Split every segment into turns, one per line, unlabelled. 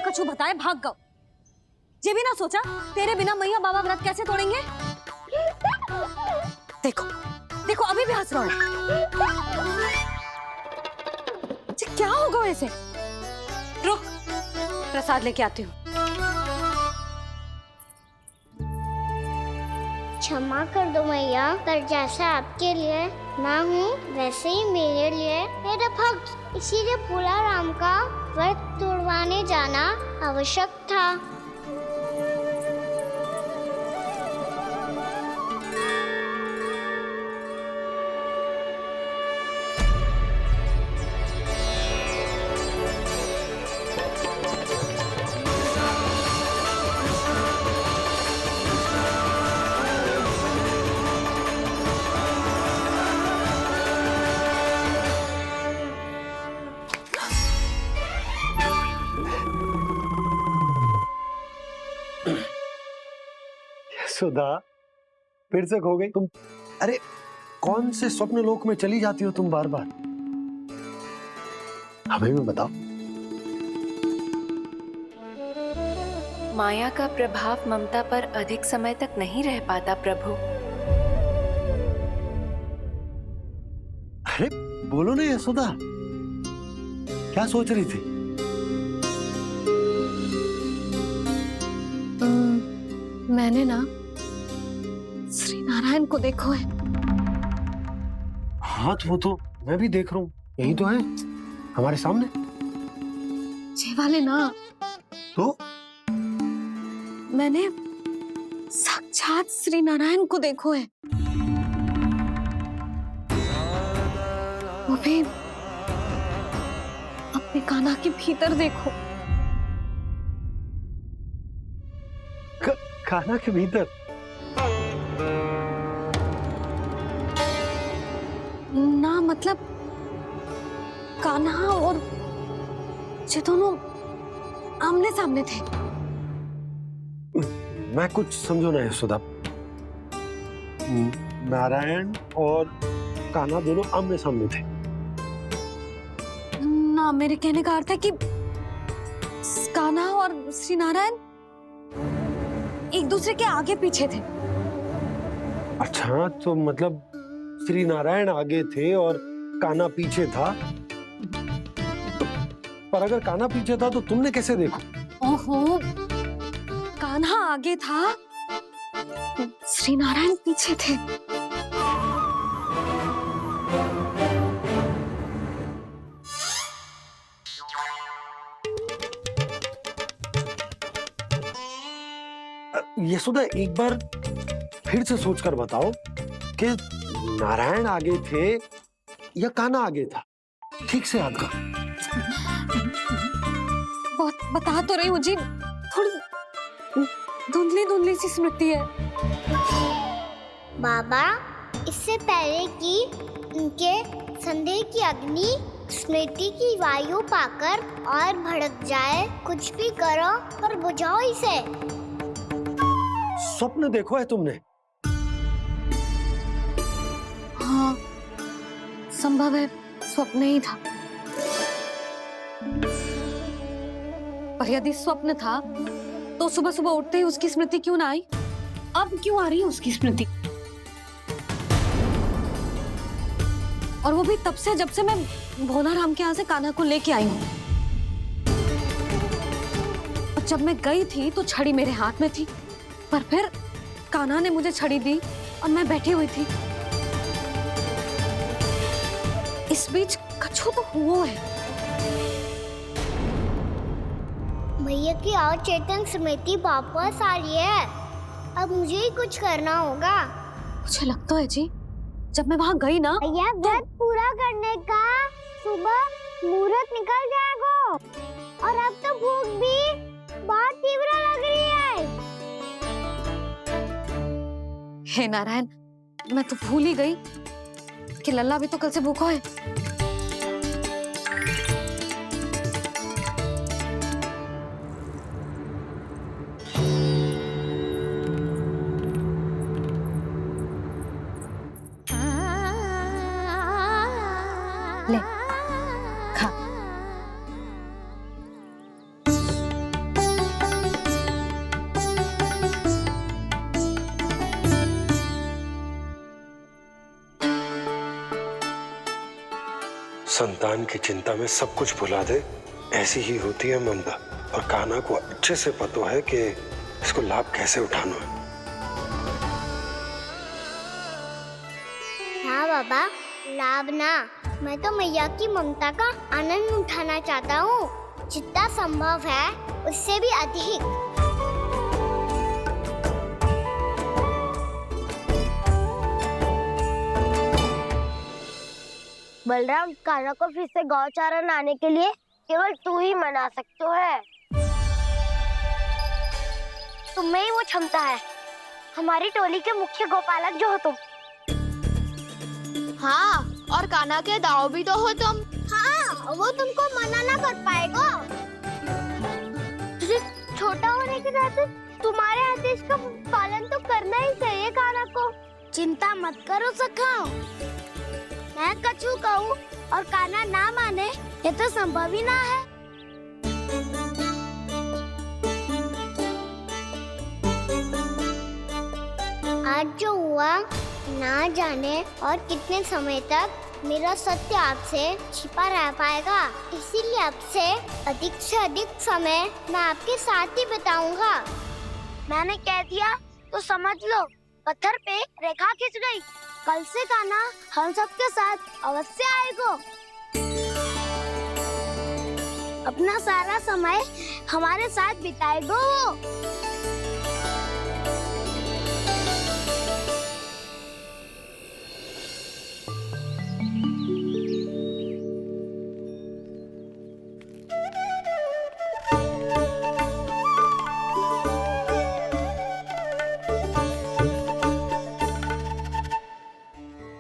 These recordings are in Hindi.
कछु बताए भाग गओ। ये भी ना सोचा तेरे बिना मैया बाबा व्रत कैसे तोड़ेंगे। देखो देखो अभी भी हंस रहा हूं। क्या होगा वैसे? रुक प्रसाद लेके आती हूँ।
क्षमा कर दो मैया, पर जैसा आपके लिए मैं हूँ वैसे ही मेरे लिए मेरा भक्त, इसीलिए पूरा राम का व्रत तोड़वाने जाना आवश्यक था।
सुधा, फिर से खो गई तुम। अरे कौन से स्वप्न लोक में चली जाती हो तुम बार बार? हमें भी बताओ।
माया का प्रभाव ममता पर अधिक समय तक नहीं रह पाता प्रभु।
अरे बोलो ना यशोदा, क्या सोच रही थी?
मैंने ना श्री नारायण को देखो है।
हाँ वो तो मैं भी देख रहा हूँ, यही तो है हमारे सामने।
ये वाले ना,
तो
मैंने साक्षात श्री नारायण को देखो है, वो भी अपने कान्हा के भीतर देखो।
कान्हा के भीतर?
ना मतलब कान्हा और ये दोनों आमने सामने थे।
मैं कुछ समझो ना यशोदा। नारायण और कान्हा दोनों आमने सामने थे?
ना, मेरे कहने का अर्थ है कि कान्हा और श्री नारायण एक दूसरे के आगे पीछे थे।
अच्छा, तो मतलब श्री नारायण आगे थे और कान्हा पीछे था। पर अगर कान्हा पीछे था तो तुमने कैसे देखा?
ओहो, कान्हा आगे था, श्री नारायण पीछे थे।
यशोदा एक बार फिर से सोचकर बताओ कि नारायण आगे थे या कान्हा आगे था? ठीक से याद करो।
बहुत बता तो रही हूँ जी, थोड़ी धुंधली धुंधली सी स्मृति है।
बाबा, इससे पहले कि उनके संदेह की अग्नि स्मृति की वायु पाकर और भड़क जाए, कुछ भी करो पर बुझाओ इसे।
स्वप्न देखो है तुमने?
हाँ, संभव है स्वप्न ही था। पर यदि स्वप्न था तो सुबह सुबह उठते ही उसकी स्मृति क्यों ना आई? अब क्यों आ रही है उसकी स्मृति? और वो भी तब से जब से मैं भोला राम के यहाँ से कान्हा को लेके आई हूँ। और जब मैं गई थी तो छड़ी मेरे हाथ में थी, पर फिर कान्हा ने मुझे छड़ी दी और मैं बैठी हुई थी। इस बीच कछु तो हुआ है।
भैया की अचेतन स्मृति वापस आ रही है, अब मुझे ही कुछ करना होगा।
मुझे लगता है जी, जब मैं वहां गई ना,
भैया व्रत पूरा करने का सुबह मुहूर्त निकल जाएगा और अब तो भूख भी बहुत तीव्र लग रही है।
हे नारायण, मैं तो भूल ही गई कि लल्ला भी तो कल से भूखा है। ले, खा।
संतान की चिंता में सब कुछ भुला दे, ऐसी ही होती है ममता। और कान्हा को अच्छे से पता है कि इसको लाभ कैसे उठाना है।
हाँ बाबा, लाभ ना, मैं तो मैया की ममता का आनंद उठाना चाहता हूँ, जितना संभव है उससे भी अधिक।
बलराम, कान्हा को फिर से गौचारण आने के लिए केवल तू ही मना सकते है। तुम्हें ही वो क्षमता है, हमारी टोली के मुख्य गोपालक जो हो तुम।
हाँ, और कान्हा के दाव भी तो हो तुम।
हाँ, वो तुमको मना ना कर पाएगा।
तुझे छोटा होने के नाते तुम्हारे आदेश का पालन तो करना ही चाहिए कान्हा को। चिंता मत करो सखा, मैं कछु कहूँ और कान्हा ना माने, ये तो संभव ही ना है।
आज जो हुआ ना जाने और कितने समय तक मेरा सत्य आपसे छिपा रह पाएगा, इसीलिए आपसे अधिक से अधिक समय मैं आपके साथ ही बिताऊंगा।
मैंने कह दिया तो समझ लो, पत्थर पे रेखा खिंच गई। कल से कान्हा हम सबके साथ अवश्य आएगा। अपना सारा समय हमारे साथ बिताएगा वो।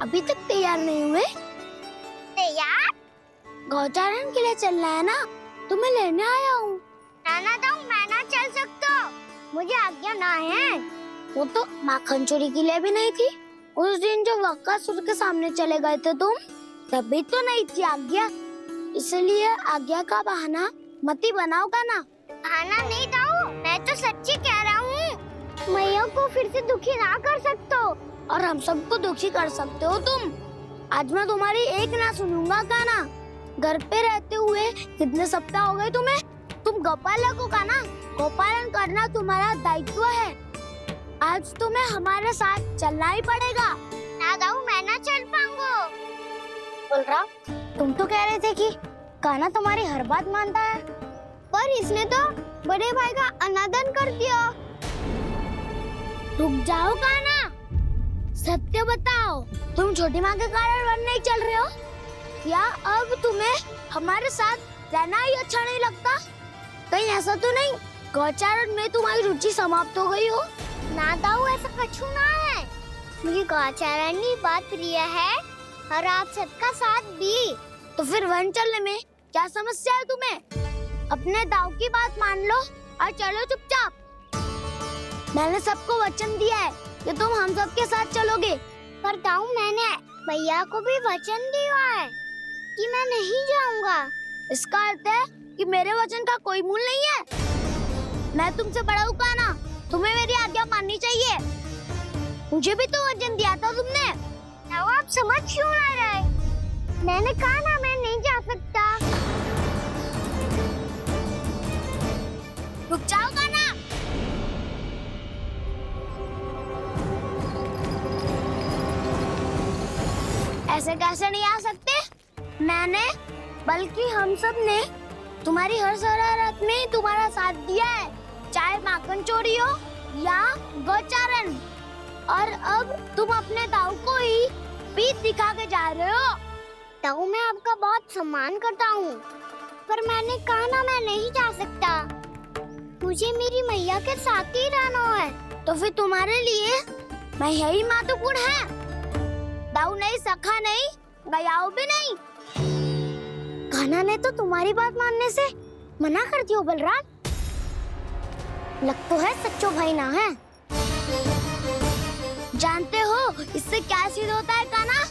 अभी तक तैयार नहीं हुए?
तैयार?
गौचारण के लिए चलना है ना, तुम्हें लेने आया हूँ।
नाना तो मैं ना चल सकता, मुझे आज्ञा ना है।
वो तो माखन चोरी के लिए भी नहीं थी। उस दिन जो वक्कासुर के सामने चले गए थे तुम, तभी तो नहीं थी आज्ञा। इसलिए आज्ञा का बहाना मत ही बनाओ कान्हा।
बहाना नहीं दाऊ, मैं तो सच्ची कह रहा हूँ। मैया को फिर से दुखी ना कर सकते हो।
और हम सबको दुखी कर सकते हो तुम। आज मैं तुम्हारी एक ना सुनूंगा कान्हा। घर पे रहते हुए कितने सप्ताह हो गए तुम्हें? तुम गोपालक हो कान्हा, गोपालन करना तुम्हारा दायित्व है। आज तुम्हें हमारे साथ चलना ही पड़ेगा।
ना दाऊ, मैं ना चल पाऊंगा।
बलराम, तुम तो कह रहे थे कि कान्हा तुम्हारी हर बात मानता है,
पर इसने तो बड़े भाई का अनादर कर दिया।
रुक जाओ कान्हा, सत्य बताओ, तुम छोटी माँ के कारण वन नहीं चल रहे हो या अब तुम्हें हमारे साथ रहना ही अच्छा नहीं लगता? कहीं ऐसा तो नहीं गौचारण में तुम्हारी रुचि समाप्त हो गई हो?
ना दाऊ, ऐसा कछु ना है। मुझे गौचारण की बात प्रिय है और आप सबका साथ भी।
तो फिर वन चलने में क्या समस्या है तुम्हें? अपने दाव की बात मान लो और चलो चुपचाप। मैंने सबको वचन दिया है कि तुम हम सबके साथ चलोगे।
पर दाऊ, मैंने भैया को भी वचन दिया है कि मैं नहीं जाऊंगा।
इसका अर्थ है कि मेरे वचन का कोई मूल नहीं है। मैं तुमसे बड़ा हूँ कान्हा, तुम्हें मेरी आज्ञा माननी चाहिए। मुझे भी तो वचन दिया था तुमने।
दाऊ, आप समझ क्यों ना रहे? मैंने कहा ना मैं नहीं जा सकता।
रुक जाओ कान्हा। ऐसे कैसे नहीं आ सकते? मैंने बल्कि हम सब ने तुम्हारी हर शरारत में तुम्हारा साथ दिया है, चाहे माखन चोरी हो या गौचारण। और अब तुम अपने दाऊ को ही पीठ दिखा के जा रहे हो।
दाऊ, मैं आपका बहुत सम्मान करता हूँ, पर मैंने कहा ना मैं नहीं जा सकता। मुझे मेरी मैया के साथ ही रहना है।
तो फिर तुम्हारे लिए मैं यही महत्वपूर्ण है। दाऊ नहीं, सखा नहीं, गयाऊ भी नहीं। कान्हा ने तो तुम्हारी बात मानने से मना कर दियो बलराम। लग तो है सच्चो भाई ना है। जानते हो इससे क्या सिद्ध होता है कान्हा?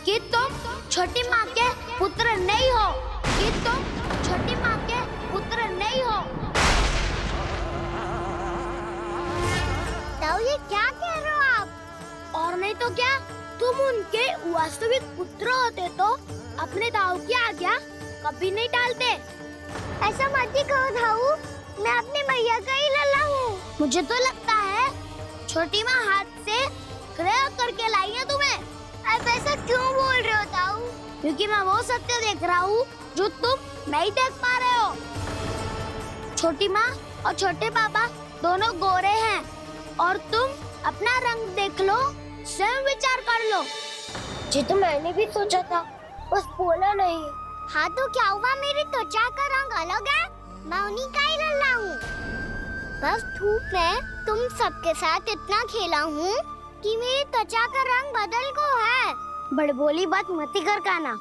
कि तुम छोटी माँ के पुत्र नहीं हो, कि तुम छोटी माँ के पुत्र नहीं हो।
दाऊ, ये क्या कह रहे हो आप?
और नहीं तो क्या, तुम उनके वास्तविक पुत्र होते तो अपने दाऊ की आज्ञा कभी नहीं टालते। ऐसा मत ही कहो दाऊ, मैं अपनी मैया का ही लल्ला हूँ। मुझे तो लगता है छोटी माँ हाथ से ग्रह करके लाई है तुम्हें। अब ऐसा क्यों बोल रहे हो दाऊ? क्योंकि मैं वो सत्य देख रहा हूँ जो तुम नहीं देख पा रहे हो। छोटी माँ और छोटे पापा दोनों गोरे हैं और तुम अपना रंग देख लो, स्वयं विचार कर लो। जी तो मैंने भी सोचा था, बस बोला नहीं। हाँ तो क्या हुआ, मेरी त्वचा का रंग अलग है, मैं उन्हीं का ही लल्ला हूँ। बस धूप में तुम सबके साथ इतना खेला हूँ कि मेरी त्वचा का रंग बदल को है। बड़बोली बात मत ही कर काना,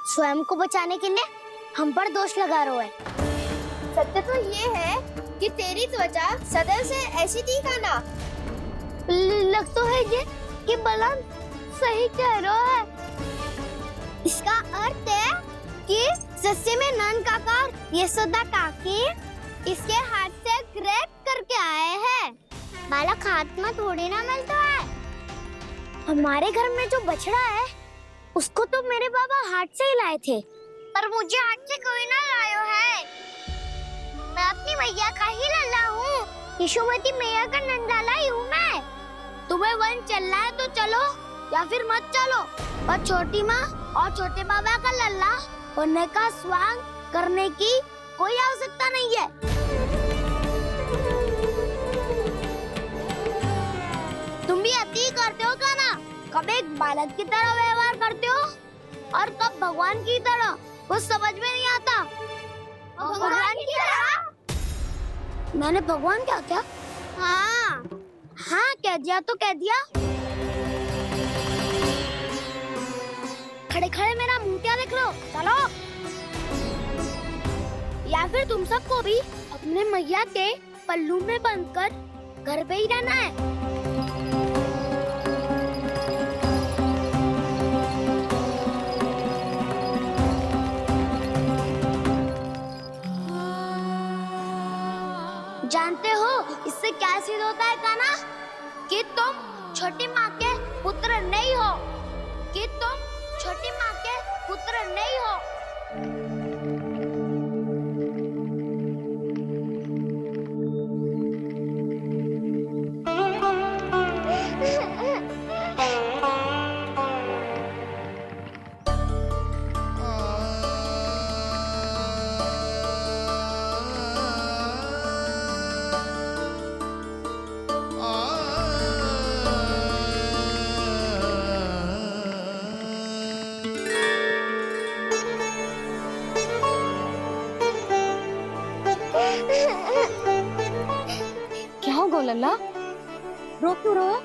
स्वयं को बचाने के लिए हम पर दोष लगा रहे हो। सत्य तो ये है कि तेरी त्वचा सदैव से ऐसी थी काना। लग तो है ये कि बलन सही कह रहा है। इसका अर्थ है कि सस्ते में नन काकर यशोदा काकी इसके हाथ से ग्रेट करके आए हैं। बालक हाथ में थोड़ी ना मिलता है। हमारे घर में जो बछड़ा है उसको तो मेरे बाबा हाथ से ही लाए थे, पर मुझे हाथ से कोई ना लायो है। मैं अपनी मैया का ही लल्ला हूँ, यशोमती मैया का नंदलाला ही हूँ मैं। तुम्हें वन चलना है तो चलो या फिर मत चलो, और छोटी माँ और छोटे बाबा का लल्ला होने का स्वांग करने की कोई आवश्यकता नहीं है। तुम भी अति करते हो क्या ना? कब एक बालक की तरह व्यवहार करते हो और कब भगवान की तरह, कुछ समझ में नहीं आता। भगवान की तरह? मैंने भगवान क्या क्या? हाँ हाँ कह दिया तो कह दिया। खड़े खड़े मेरा मुंह क्या देख लो, चलो। या फिर तुम सबको भी अपने मैया के पल्लू में बंधकर घर पे ही रहना है। जानते हो इससे क्या सिद्ध होता है काना? कि तुम छोटी माँ के पुत्र नहीं हो, कि तुम छोटी माँ के पुत्र नहीं हो।
क्या हो गो लल्ला, रो क्यों रहा है?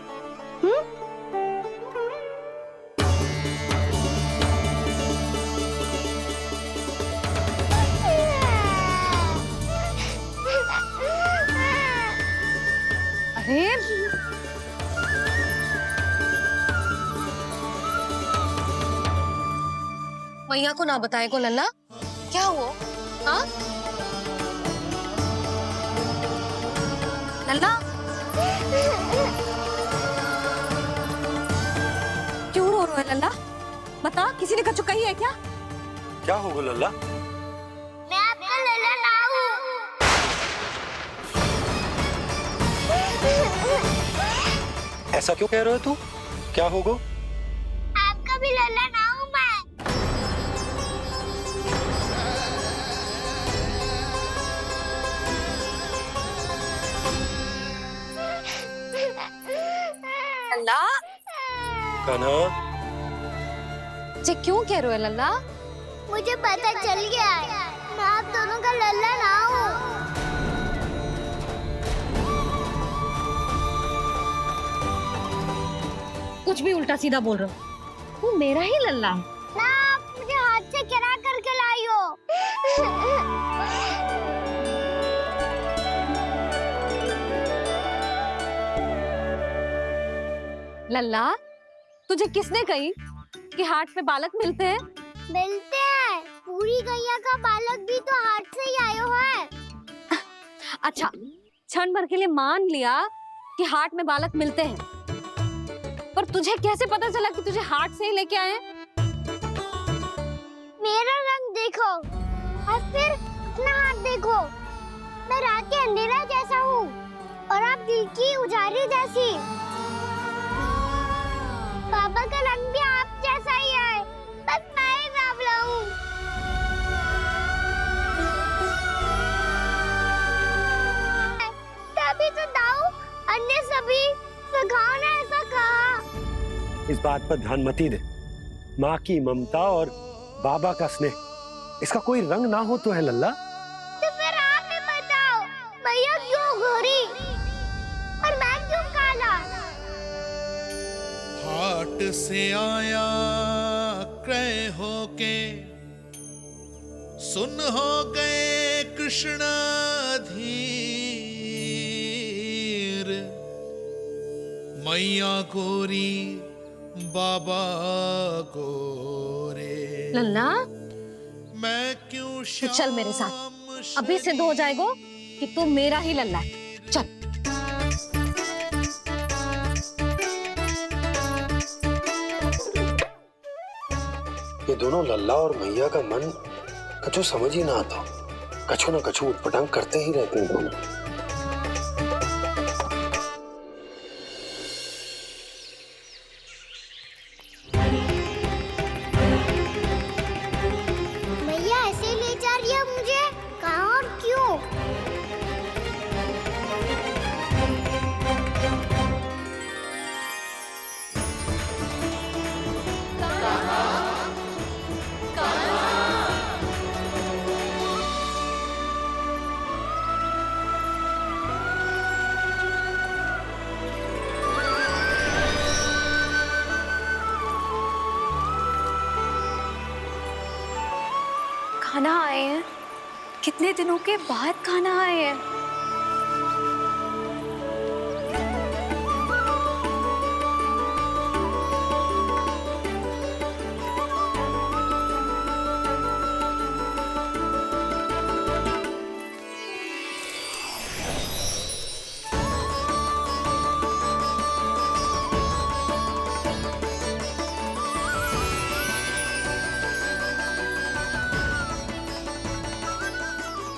अरे मैया को ना बताए को लल्ला, क्या हुआ? हाँ लल्ला, क्यों रो रहा है लल्ला? बता, किसी ने कछु कही है क्या?
क्या होगा लल्ला?
मैं आपका लल्ला ना हूँ।
ऐसा क्यों कह रहे हो तू? क्या होगा?
आपका भी लल्ला ना हूँ मैं।
लल्ला,
कान्हा,
जे क्यों कह रहे हो लल्ला?
मुझे पता चल गया है, मैं आप दोनों का लल्ला ना हूँ।
कुछ भी उल्टा सीधा बोल रहे हो, तू मेरा ही लल्ला है।
ना आप मुझे हाथ से गिरा करके लाई हो।
लल्ला, तुझे किसने कही कि हाट में बालक मिलते हैं?
मिलते हैं, पूरी गैया का बालक भी तो हाथ से ही आयो है।
अच्छा, क्षण भर के लिए मान लिया कि हाट में बालक मिलते हैं, पर तुझे कैसे पता चला कि तुझे हाट से ही लेके आए हैं?
मेरा रंग देखो और फिर अपना हाथ देखो। मैं रात के अंधेरा जैसा हूँ और आप दिल की उजाली जैसी। पापा का रंग भी आप जैसा ही है, बस मैं ही बावला हूँ। तभी तो दाऊ अन्य सभी सखाओ ने ऐसा कहा।
इस बात पर ध्यान मत ही दे। माँ की ममता और बाबा का स्नेह, इसका कोई रंग ना हो तो है लल्ला।
तो फिर आप ही बताओ, मैया क्यों गोरी और मैं क्यों काला?
हाट से आया क्रय होके, सुन हो गए कृष्ण धीर। मैया गोरी बाबा गोरे,
लल्ला
मैं क्यों
तू चल मेरे साथ, अभी सिद्ध हो जाएगा कि तू मेरा ही लल्ला है। चल।
ये दोनों लल्ला और मैया का मन कछु समझ ही ना आता। कछु न कछु उटपटांग करते ही रहते हैं दोनों।
मैया ऐसे ले जा रही है मुझे, कहाँ और क्यों?
खाना आए हैं, कितने दिनों के बाद खाना आए हैं।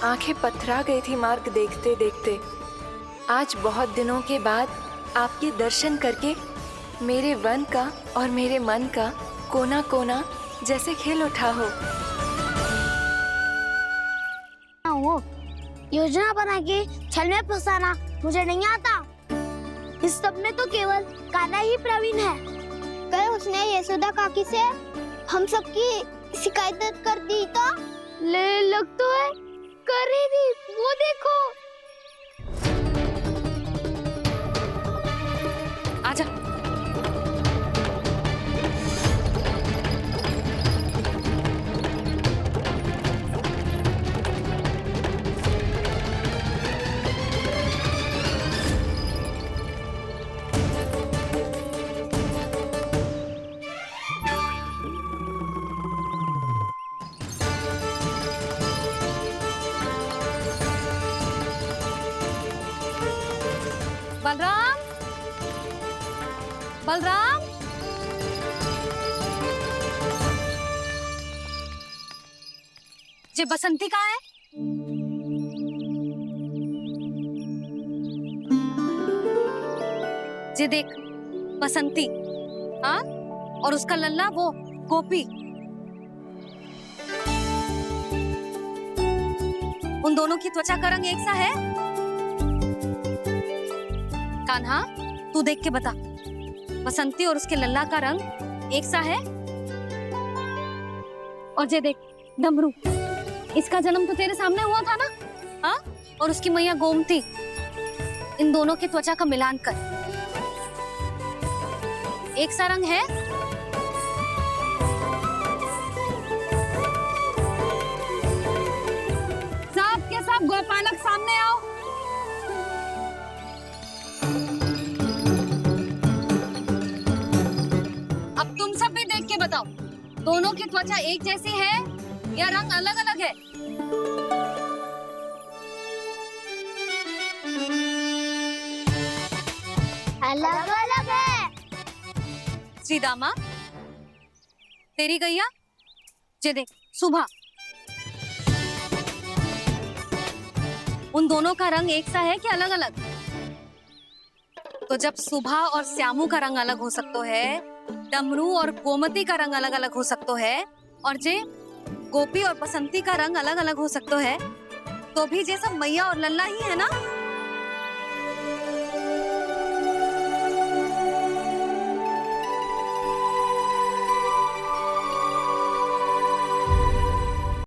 आंखें पथरा गई थी मार्ग देखते देखते। आज बहुत दिनों के बाद आपके दर्शन करके मेरे वन का और मेरे मन का कोना कोना जैसे खिल उठा हो।
योजना बना के छल में फंसाना मुझे नहीं आता। इस सब में तो केवल कान्हा ही प्रवीण है।
कल उसने यशोदा काकी से हम सबकी शिकायत कर दी तो
ले लग तो है कर रही थी, वो देखो।
आजा। बलराम, बलराम, ये बसंती कहाँ है? ये देख बसंती, हाँ, और उसका लल्ला वो गोपी। उन दोनों की त्वचा का रंग एक सा है? कान्हा, तू देख के बता, बसंती और उसके लल्ला का रंग एक सा है? और ये देख डमरू, इसका जन्म तो तेरे सामने हुआ था ना, हाँ? और उसकी मैया गोमती, इन दोनों की त्वचा का मिलान कर एक सा रंग है? सब के सब गोपालक सामने आओ। अब तुम सब भी देख के बताओ, दोनों की त्वचा एक जैसी है या रंग अलग अलग है?
अलग अलग है।
श्रीदामा, तेरी गैया, ये देख सुबह। उन दोनों का रंग एक सा है कि अलग अलग? तो जब सुबह और श्यामू का रंग अलग हो सकता है, डमरू और गोमती का रंग अलग अलग हो सकता है, और जे गोपी और बसंती का रंग अलग अलग हो सकता है, तो भी जे सब मैया और लल्ला ही है ना।